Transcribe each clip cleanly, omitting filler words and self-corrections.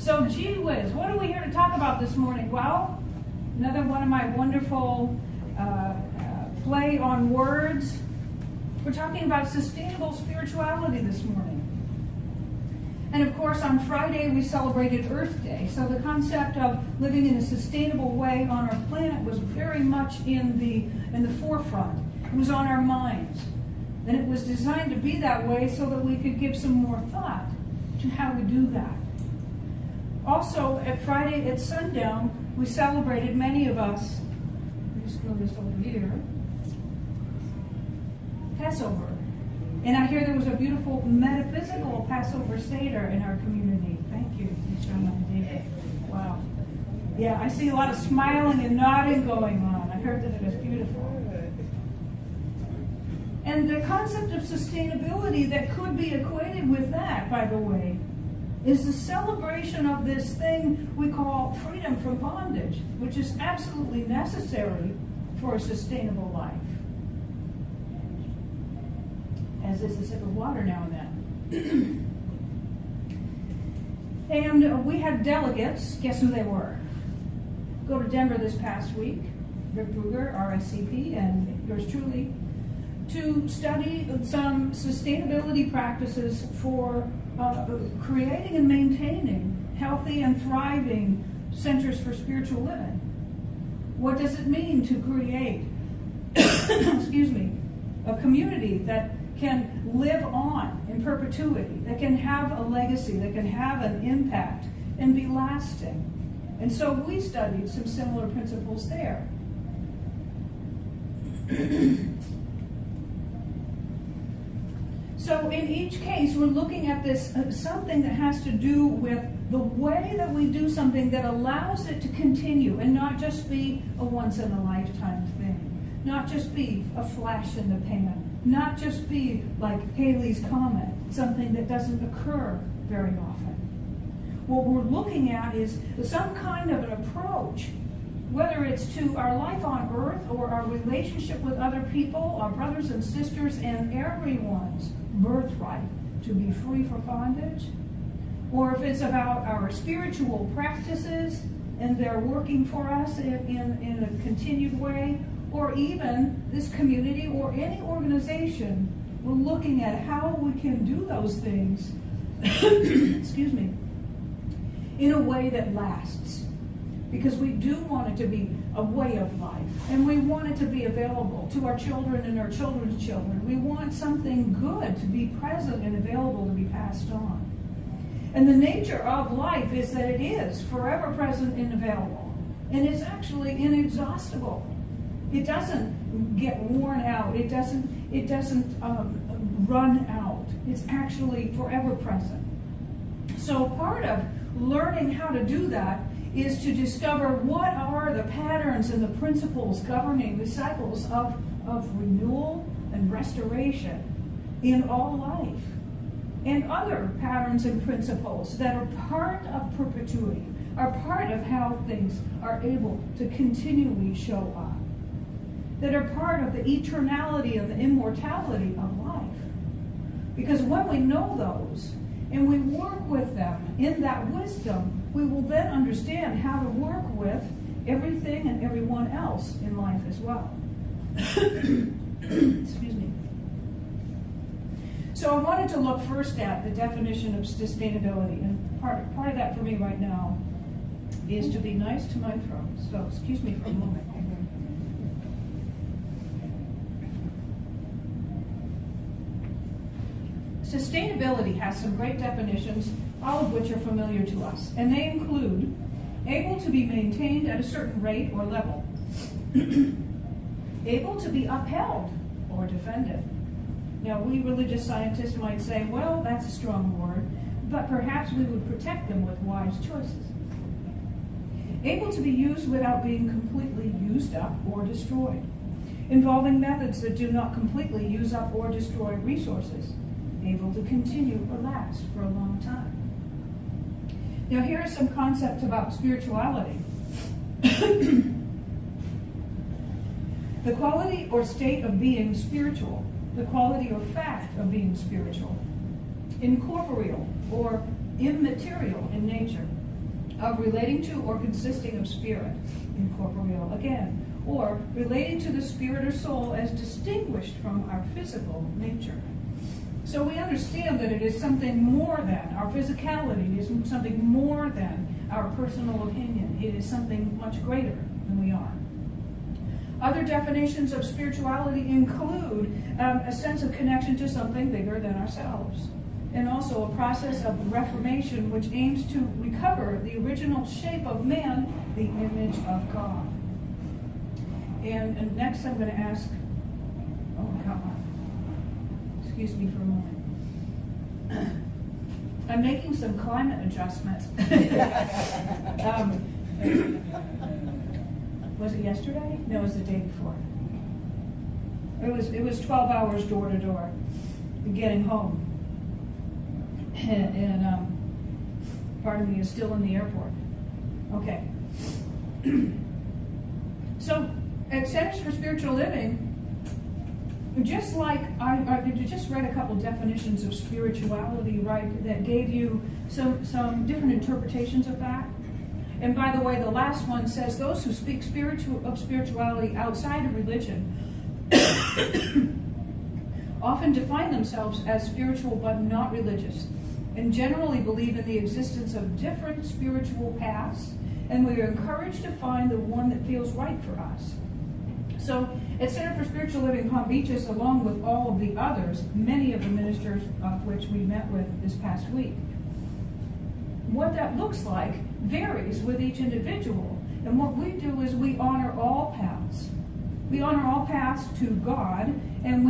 So, gee whiz, what are we here to talk about this morning? Well, another one of my wonderful play on words. We're talking about sustainable spirituality this morning. And of course, on Friday, we celebrated Earth Day. So the concept of living in a sustainable way on our planet was very much in the forefront. It was on our minds. And it was designed to be that way so that we could give some more thought to how we do that. Also, at Friday at sundown, we celebrated, many of us, let me just move this over here, Passover. And I hear there was a beautiful metaphysical Passover Seder in our community. Thank you, David. Wow. Yeah, I see a lot of smiling and nodding going on. I heard that it was beautiful. And the concept of sustainability that could be equated with that, by the way, is the celebration of this thing we call freedom from bondage, which is absolutely necessary for a sustainable life. As is a sip of water now and then. And we had delegates, guess who they were? Go to Denver this past week, Rick Brugger, RSCP, and yours truly, to study some sustainability practices for creating and maintaining healthy and thriving centers for spiritual living. What does it mean to create, a community that can live on in perpetuity, that can have a legacy, that can have an impact and be lasting? And so we studied some similar principles there. So in each case, we're looking at this something that has to do with the way that we do something that allows it to continue and not just be a once-in-a-lifetime thing, not just be a flash in the pan, not just be like Halley's Comet, something that doesn't occur very often. What we're looking at is some kind of an approach, whether it's to our life on earth or our relationship with other people, our brothers and sisters, and everyone's birthright to be free from bondage, or if it's about our spiritual practices and they're working for us in a continued way, or even this community or any organization, we're looking at how we can do those things, excuse me, in a way that lasts. Because we do want it to be a way of life, and we want it to be available to our children and our children's children. We want something good to be present and available to be passed on. And the nature of life is that it is forever present and available. And it's actually inexhaustible. It doesn't get worn out. It doesn't run out. It's actually forever present. So part of learning how to do that is to discover what are the patterns and the principles governing the cycles of renewal and restoration in all life, and other patterns and principles that are part of perpetuity, are part of how things are able to continually show up, that are part of the eternality and the immortality of life. Because when we know those, and we work with them in that wisdom, we will then understand how to work with everything and everyone else in life as well. Excuse me. So I wanted to look first at the definition of sustainability, and part of that for me right now is to be nice to my throat. So excuse me for a moment. Sustainability has some great definitions, all of which are familiar to us, and they include able to be maintained at a certain rate or level, able to be upheld or defended. Now, we religious scientists might say, well, that's a strong word, but perhaps we would protect them with wise choices. Able to be used without being completely used up or destroyed, involving methods that do not completely use up or destroy resources, able to continue or last for a long time. Now, here are some concepts about spirituality. The quality or state of being spiritual, the quality or fact of being spiritual, incorporeal or immaterial in nature, of relating to or consisting of spirit, incorporeal again, or relating to the spirit or soul as distinguished from our physical nature. So we understand that it is something more than our physicality, it is something more than our personal opinion. It is something much greater than we are. Other definitions of spirituality include a sense of connection to something bigger than ourselves, and also a process of reformation which aims to recover the original shape of man, the image of God. And next I'm going to ask, excuse me for a moment. I'm making some climate adjustments. Was it yesterday? No, it was the day before. It was 12 hours door to door getting home. And part of me is still in the airport. Okay. So at Centers for Spiritual Living, just like I just read a couple definitions of spirituality, right, that gave you some different interpretations of that. And by the way, the last one says those who speak of spirituality outside of religion often define themselves as spiritual but not religious, and generally believe in the existence of different spiritual paths, and we are encouraged to find the one that feels right for us. So at Center for Spiritual Living Palm Beaches, along with all of the others, many of the ministers of which we met with this past week, what that looks like varies with each individual. And what we do is we honor all paths. We honor all paths to God, and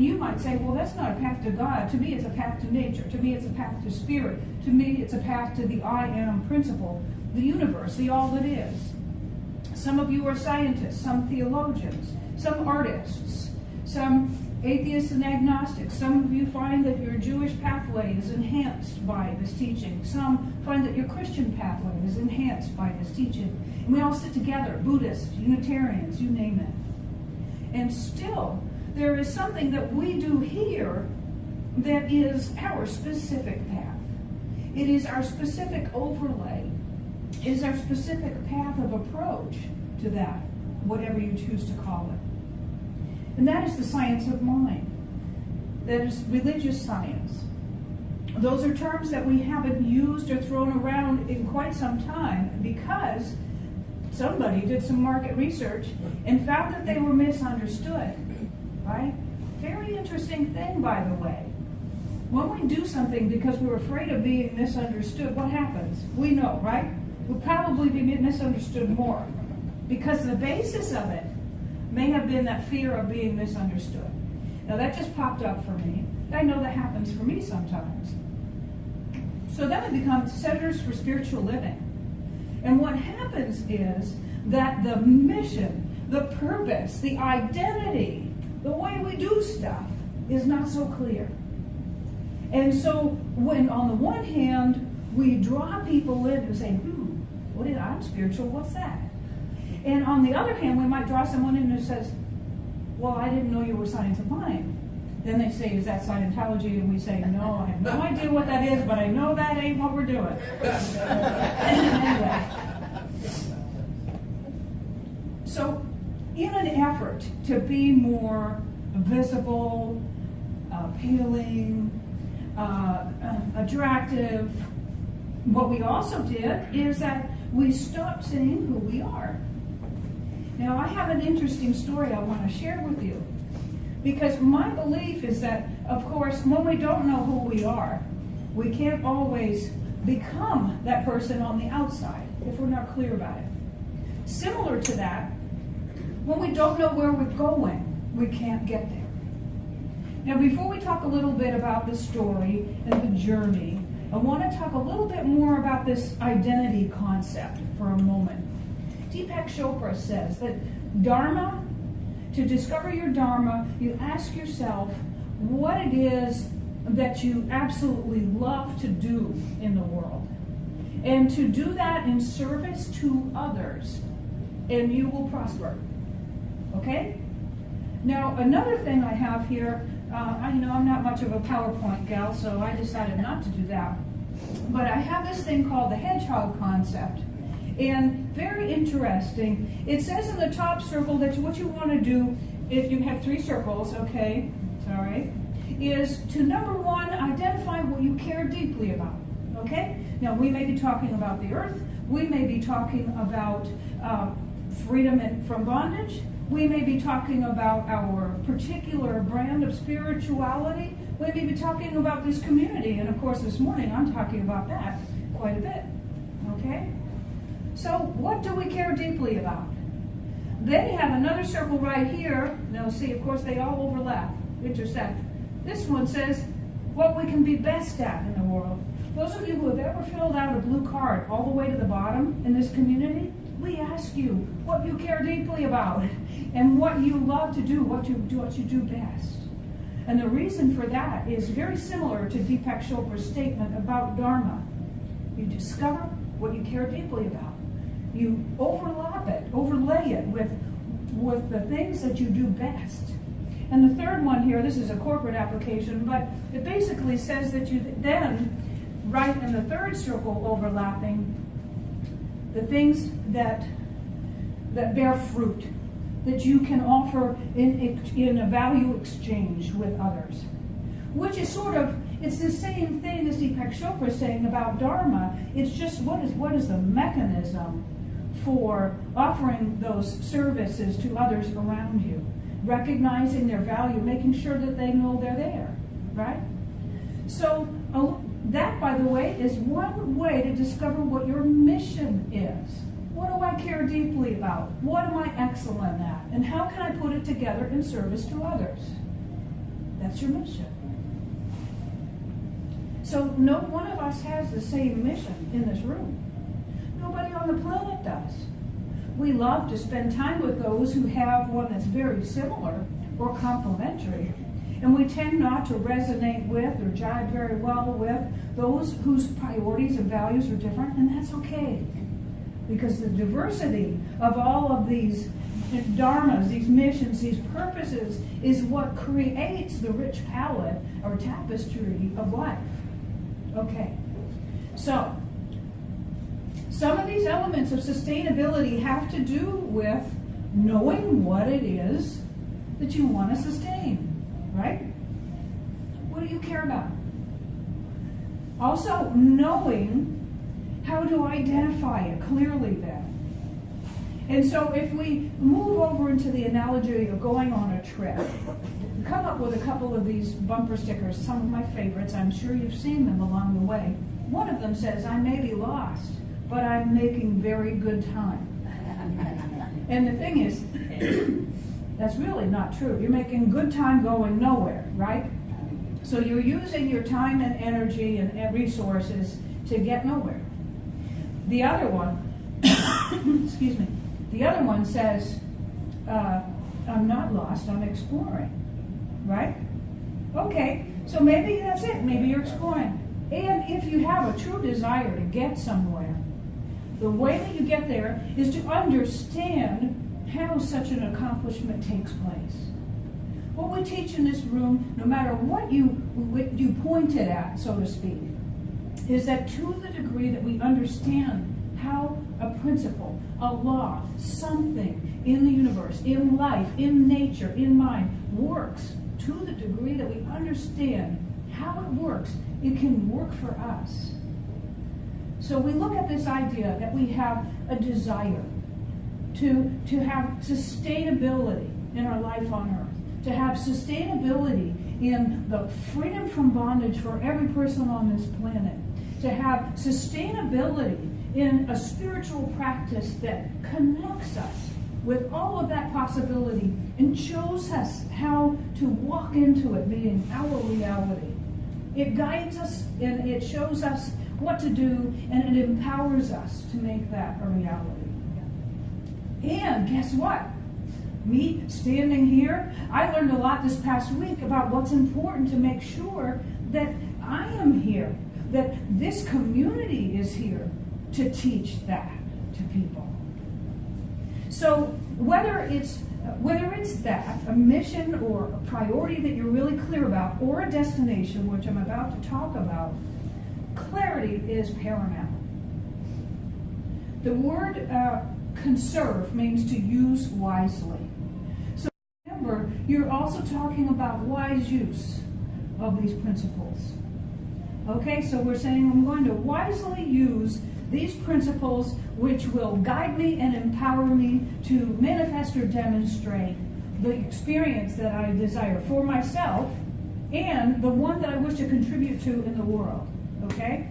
you might say, well, that's not a path to God. To me, it's a path to nature. To me, it's a path to spirit. To me, it's a path to the I am principle, the universe, the all that is. Some of you are scientists, some theologians, some artists, some atheists and agnostics. Some of you find that your Jewish pathway is enhanced by this teaching. Some find that your Christian pathway is enhanced by this teaching. And we all sit together, Buddhists, Unitarians, you name it. And still, there is something that we do here that is our specific path. It is our specific overlay. It is our specific path of approach to that, whatever you choose to call it. And that is the science of mind. That is religious science. Those are terms that we haven't used or thrown around in quite some time because somebody did some market research and found that they were misunderstood. Right? Very interesting thing, by the way. When we do something because we're afraid of being misunderstood, what happens? We know, right? We'll probably be misunderstood more because the basis of it may have been that fear of being misunderstood. Now that just popped up for me. I know that happens for me sometimes. So then it becomes Centers for Spiritual Living. And what happens is that the mission, the purpose, the identity, the way we do stuff is not so clear. And so when on the one hand, we draw people in who say, I'm spiritual, what's that? And on the other hand, we might draw someone in who says, well, I didn't know you were science of mind. Then they say, is that Scientology? And we say, no, I have no idea what that is, but I know that ain't what we're doing. Anyway. So in an effort to be more visible, appealing, attractive, what we also did is that we stopped saying who we are. Now, I have an interesting story I want to share with you. Because my belief is that, of course, when we don't know who we are, we can't always become that person on the outside if we're not clear about it. Similar to that, when we don't know where we're going, we can't get there. Now, before we talk a little bit about the story and the journey, I want to talk a little bit more about this identity concept for a moment. Deepak Chopra says that Dharma, to discover your Dharma, you ask yourself what it is that you absolutely love to do in the world. And to do that in service to others, and you will prosper. Okay? Now, another thing I have here, I'm not much of a PowerPoint gal, so I decided not to do that. But I have this thing called the hedgehog concept. And very interesting. It says in the top circle that what you want to do, if you have 3 circles, okay, it's all right, is to, number 1, identify what you care deeply about, okay? Now, we may be talking about the earth. We may be talking about freedom from bondage. We may be talking about our particular brand of spirituality. We may be talking about this community. And of course, this morning, I'm talking about that quite a bit, okay? So what do we care deeply about? Then you have another circle right here. Now see, of course, they all overlap, intersect. This one says what we can be best at in the world. Those of you who have ever filled out a blue card all the way to the bottom in this community, we ask you what you care deeply about and what you love to do, what you do best. And the reason for that is very similar to Deepak Chopra's statement about Dharma. You discover what you care deeply about. You overlay it with the things that you do best. And the third one here, this is a corporate application, but it basically says that you then write in the third circle overlapping the things that bear fruit, that you can offer in a value exchange with others. Which is sort of, it's the same thing as Deepak Chopra is saying about Dharma. It's just what is the mechanism for offering those services to others around you, recognizing their value, making sure that they know they're there, right? So that, by the way, is one way to discover what your mission is. What do I care deeply about? What am I excellent at? And how can I put it together in service to others? That's your mission. So no one of us has the same mission in this room. Nobody on the planet does. We love to spend time with those who have one that's very similar or complementary. And we tend not to resonate with or jive very well with those whose priorities and values are different, and that's okay. Because the diversity of all of these dharmas, these missions, these purposes, is what creates the rich palette or tapestry of life. Okay, so some of these elements of sustainability have to do with knowing what it is that you want to sustain, right? What do you care about? Also, knowing how to identify it clearly then. And so if we move over into the analogy of going on a trip, come up with a couple of these bumper stickers, some of my favorites. I'm sure you've seen them along the way. One of them says, I may be lost, but I'm making very good time. And the thing is, that's really not true. You're making good time going nowhere, right? So you're using your time and energy and resources to get nowhere. The other one, excuse me, the other one says, I'm not lost, I'm exploring, right? Okay, so maybe that's it. Maybe you're exploring. And if you have a true desire to get somewhere, the way that you get there is to understand how such an accomplishment takes place. What we teach in this room, no matter what you point it at, so to speak, is that to the degree that we understand how a principle, a law, something in the universe, in life, in nature, in mind, works, to the degree that we understand how it works, it can work for us. So we look at this idea that we have a desire to have sustainability in our life on earth, to have sustainability in the freedom from bondage for every person on this planet, to have sustainability in a spiritual practice that connects us with all of that possibility and shows us how to walk into it being our reality. It guides us and it shows us what to do, and it empowers us to make that a reality. And guess what? Me standing here, I learned a lot this past week about what's important to make sure that I am here, that this community is here to teach that to people. So whether it's that, a mission or a priority that you're really clear about, or a destination, which I'm about to talk about, clarity is paramount. The word conserve means to use wisely. So remember, you're also talking about wise use of these principles. Okay, so we're saying I'm going to wisely use these principles which will guide me and empower me to manifest or demonstrate the experience that I desire for myself and the one that I wish to contribute to in the world. Okay?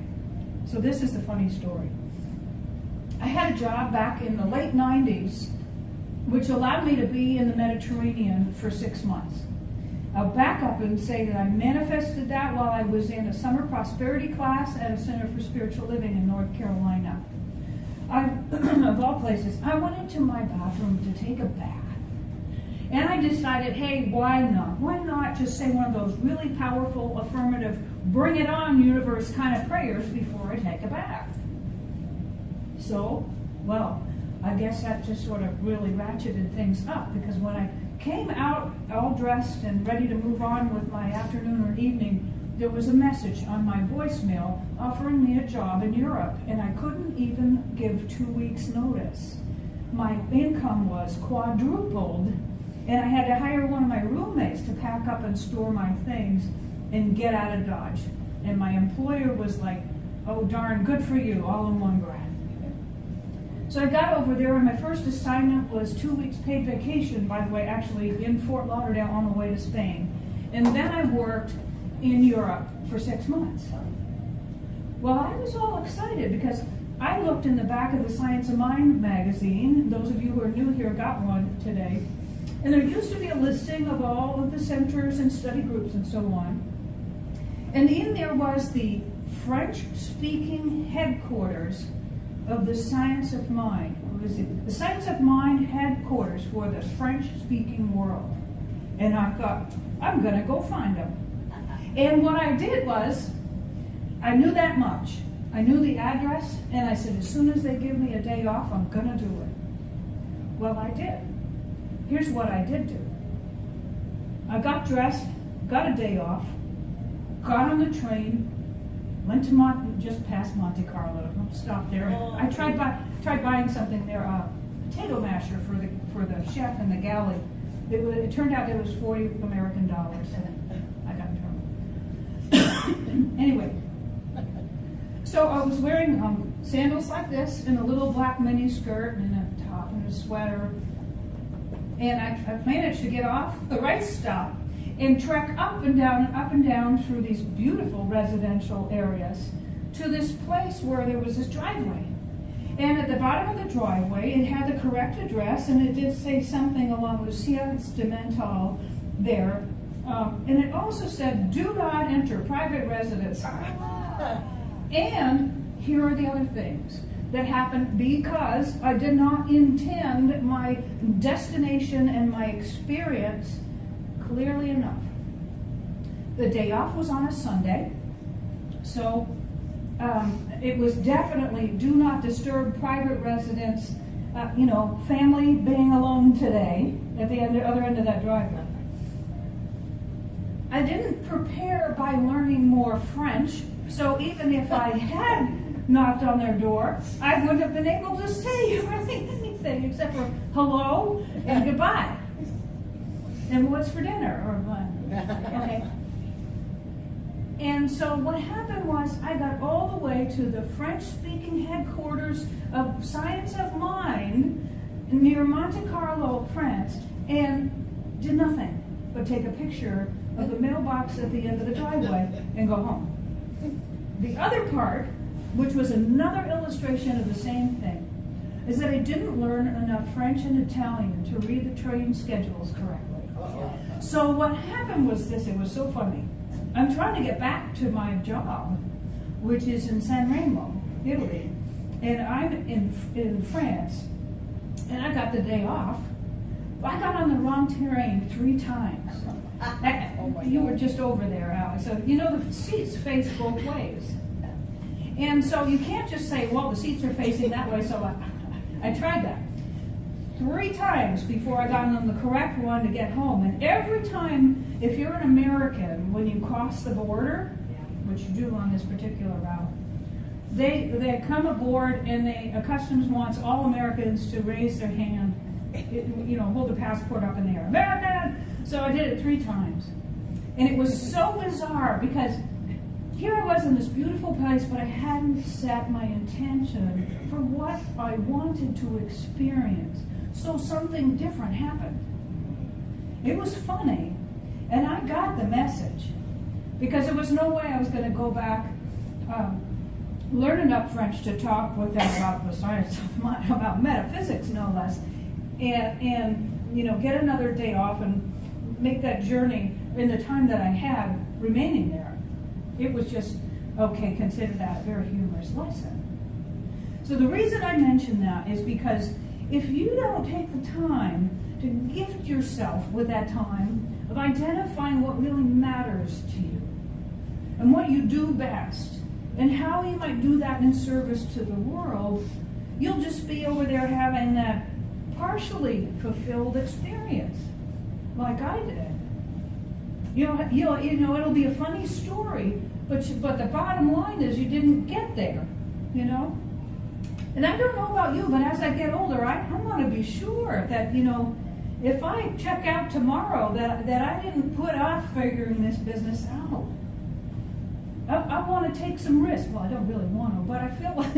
So this is the funny story. I had a job back in the late 90s which allowed me to be in the Mediterranean for 6 months. I'll back up and say that I manifested that while I was in a summer prosperity class at a Center for Spiritual Living in North Carolina. Of all places, I went into my bathroom to take a bath. And I decided, hey, why not? Why not just say one of those really powerful, affirmative, bring it on, universe kind of prayers before I take a bath? So, well, I guess that just sort of really ratcheted things up, because when I came out all dressed and ready to move on with my afternoon or evening, there was a message on my voicemail offering me a job in Europe, and I couldn't even give 2 weeks' notice. My income was quadrupled, and I had to hire one of my roommates to pack up and store my things and get out of Dodge. And my employer was like, oh darn, good for you, all in one breath. So I got over there, and my first assignment was 2 weeks paid vacation, by the way, actually in Fort Lauderdale on the way to Spain. And then I worked in Europe for 6 months. Well, I was all excited because I looked in the back of the Science of Mind magazine. Those of you who are new here got one today. And there used to be a listing of all of the centers and study groups and so on. And in there was the French-speaking headquarters of the Science of Mind. What is it? The Science of Mind headquarters for the French-speaking world. And I thought, I'm going to go find them. And what I did was, I knew that much. I knew the address, and I said, as soon as they give me a day off, I'm going to do it. Well, I did. Here's what I did do. I got dressed, got a day off, got on the train, went to just past Monte Carlo, stopped there. I tried buying something there, a potato masher for the chef in the galley. It turned out it was $40 American. I got in trouble. Anyway, so I was wearing sandals like this and a little black mini skirt and a top and a sweater. And I managed to get off the right stop and trek up and down through these beautiful residential areas to this place where there was this driveway. And at the bottom of the driveway, it had the correct address, and it did say something along with Sciences de Mental there. And it also said, do not enter private residence. And here are the other things that happened because I did not intend my destination and my experience clearly enough. The day off was on a Sunday, so it was definitely do not disturb private residence, family being alone today at the other end of that driveway. I didn't prepare by learning more French, so even if I had knocked on their door, I wouldn't have been able to say really anything except for hello and goodbye. And what's for dinner or what? Okay. And so what happened was I got all the way to the French-speaking headquarters of Science of Mind near Monte Carlo, France, and did nothing but take a picture of the mailbox at the end of the driveway and go home. The other part, which was another illustration of the same thing, is that I didn't learn enough French and Italian to read the train schedules correctly. So what happened was this, it was so funny. I'm trying to get back to my job, which is in San Remo, Italy, and I'm in France, and I got the day off. I got on the wrong train 3 times. You were just over there, Alex. So the seats face both ways. And so you can't just say, well, the seats are facing that way, so I tried that 3 times before I got on the correct one to get home. And every time, if you're an American, when you cross the border, which you do on this particular route, they come aboard and customs wants all Americans to raise their hand, hold the passport up in the air. American! So I did it 3 times. And it was so bizarre because here I was in this beautiful place, but I hadn't set my intention for what I wanted to experience. So something different happened. It was funny, and I got the message because there was no way I was going to go back, learn enough French to talk with them about the science about metaphysics, no less, and get another day off and make that journey in the time that I had remaining there. It was just, okay, consider that a very humorous lesson. So the reason I mention that is because if you don't take the time to gift yourself with that time of identifying what really matters to you and what you do best and how you might do that in service to the world, you'll just be over there having that partially fulfilled experience like I did. It'll be a funny story, but the bottom line is you didn't get there, And I don't know about you, but as I get older, I want to be sure that, if I check out tomorrow, that I didn't put off figuring this business out. I want to take some risks. Well, I don't really want to, but I feel like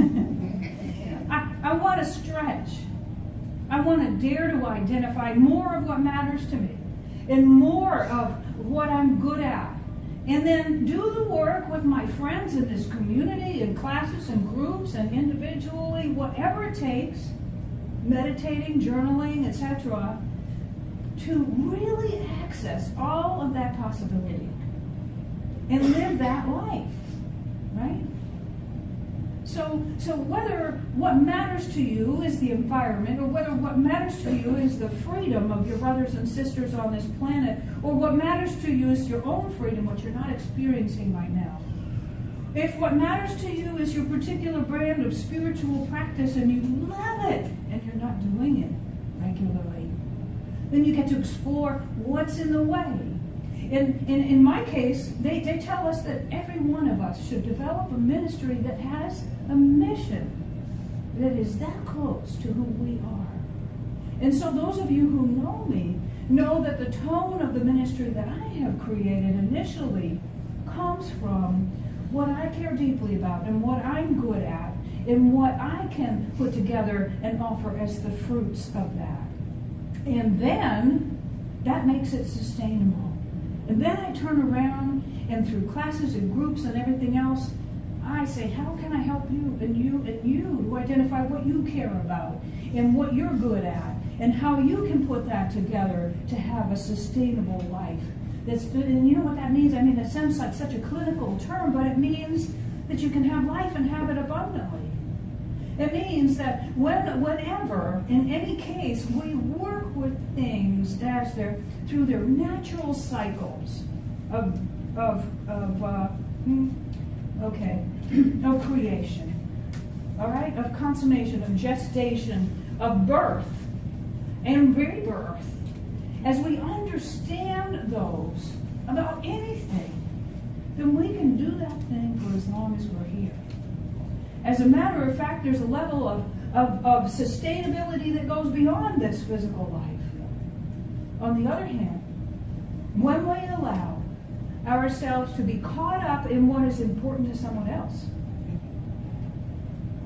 I want to stretch. I want to dare to identify more of what matters to me and more of what I'm good at. And then do the work with my friends in this community, in classes and groups and individually, whatever it takes, meditating, journaling, etc., to really access all of that possibility and live that life, right? So whether what matters to you is the environment, or whether what matters to you is the freedom of your brothers and sisters on this planet, or what matters to you is your own freedom, which you're not experiencing right now. If what matters to you is your particular brand of spiritual practice and you love it and you're not doing it regularly, then you get to explore what's in the way. In my case, they tell us that every one of us should develop a ministry that has a mission that is that close to who we are. And so those of you who know me know that the tone of the ministry that I have created initially comes from what I care deeply about and what I'm good at and what I can put together and offer as the fruits of that. And then that makes it sustainable. And then I turn around and through classes and groups and everything else, I say, how can I help you and you to identify what you care about and what you're good at and how you can put that together to have a sustainable life. That's good. And you know what that means? I mean, it sounds like such a clinical term, but it means that you can have life and have it abundantly. It means that whenever, in any case, we work with things as through their natural cycles of creation, all right, of consummation, of gestation, of birth and rebirth. As we understand those about anything, then we can do that thing for as long as we're here. As a matter of fact, there's a level of sustainability that goes beyond this physical life. On the other hand, when we allow ourselves to be caught up in what is important to someone else,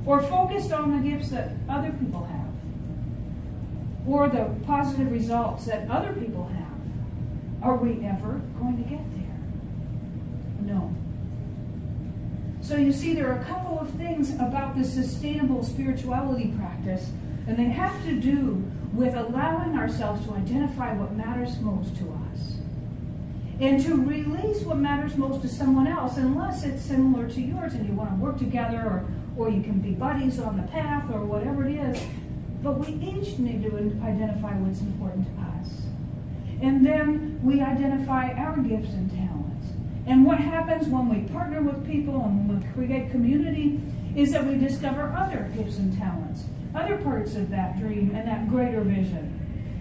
or focused on the gifts that other people have, or the positive results that other people have, are we ever going to get there? No. So you see, there are a couple of things about the sustainable spirituality practice, and they have to do with allowing ourselves to identify what matters most to us and to release what matters most to someone else, unless it's similar to yours and you want to work together, or you can be buddies on the path or whatever it is. But we each need to identify what's important to us. And then we identify our gifts and talents. And what happens when we partner with people and when we create community is that we discover other gifts and talents, other parts of that dream and that greater vision.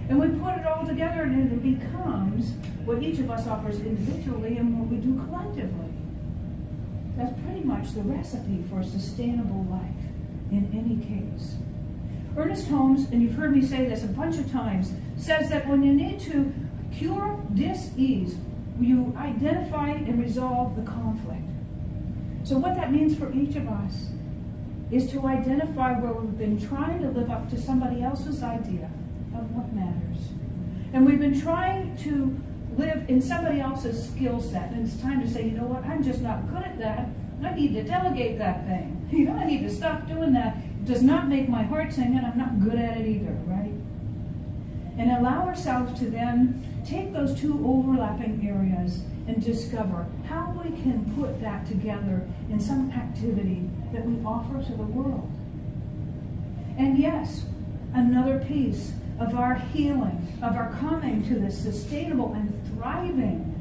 And we put it all together and it becomes what each of us offers individually and what we do collectively. That's pretty much the recipe for a sustainable life in any case. Ernest Holmes, and you've heard me say this a bunch of times, says that when you need to cure dis-ease, you identify and resolve the conflict. So what that means for each of us is to identify where we've been trying to live up to somebody else's idea of what matters. And we've been trying to live in somebody else's skill set. And it's time to say, you know what, I'm just not good at that. I need to delegate that thing. I need to stop doing that. It does not make my heart sing, and I'm not good at it either, right? And allow ourselves to then take those two overlapping areas and discover how we can put that together in some activity that we offer to the world. And yes, another piece of our healing, of our coming to this sustainable and thriving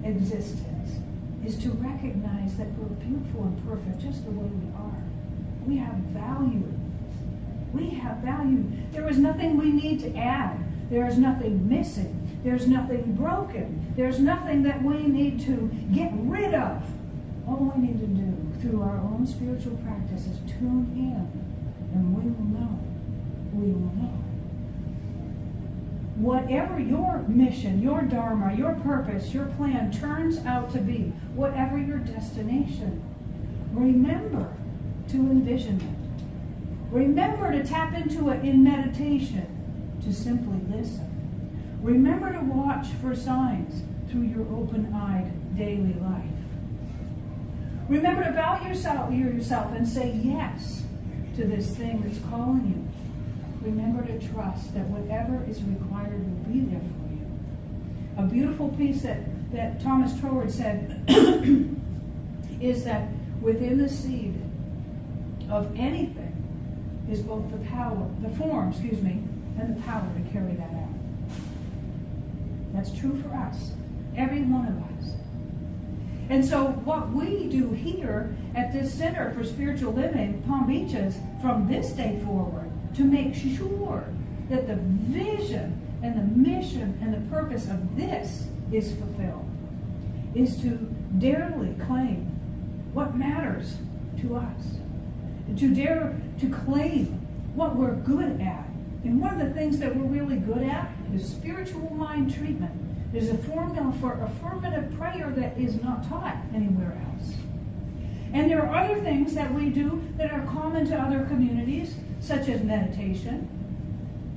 existence, is to recognize that we're beautiful and perfect just the way we are. We have value. We have value. There is nothing we need to add. There is nothing missing. There's nothing broken. There's nothing that we need to get rid of. All we need to do through our own spiritual practice is tune in, and we will know. We will know. Whatever your mission, your dharma, your purpose, your plan turns out to be, whatever your destination, remember to envision it. Remember to tap into it in meditation, to simply listen. Remember to watch for signs through your open-eyed daily life. Remember to value yourself and say yes to this thing that's calling you. Remember to trust that whatever is required will be there for you. A beautiful piece that Thomas Troward said is that within the seed of anything is both the form, and the power to carry that out. That's true for us, every one of us. And so what we do here at this Center for Spiritual Living, Palm Beaches, from this day forward, to make sure that the vision and the mission and the purpose of this is fulfilled, is to daringly claim what matters to us, to dare to claim what we're good at. And one of the things that we're really good at is spiritual mind treatment. There's a formula for affirmative prayer that is not taught anywhere else. And there are other things that we do that are common to other communities, such as meditation,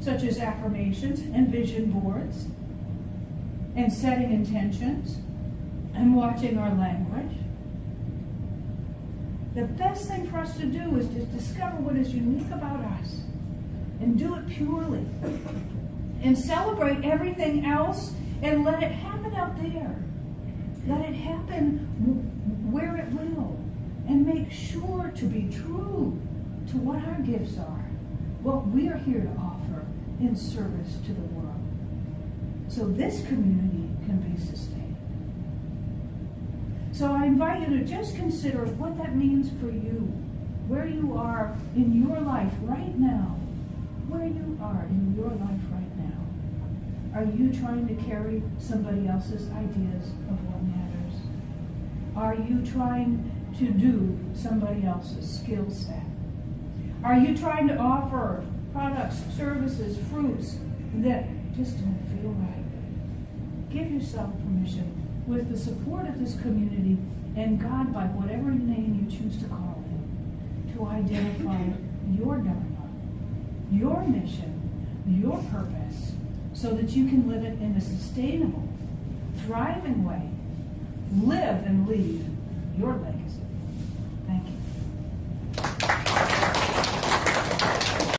such as affirmations and vision boards, and setting intentions, and watching our language. The best thing for us to do is to discover what is unique about us and do it purely. And celebrate everything else and let it happen out there. Let it happen where it will. And make sure to be true to what our gifts are, what we are here to offer in service to the world. So this community can be sustained. So I invite you to just consider what that means for you, where you are in your life right now. Where you are in your life right now. Are you trying to carry somebody else's ideas of what matters? Are you trying to do somebody else's skill set? Are you trying to offer products, services, fruits that just don't feel right? Give yourself permission, with the support of this community and God, by whatever name you choose to call Him, to identify your dharma, your mission, your purpose, so that you can live it in a sustainable, thriving way. Live and leave your legacy.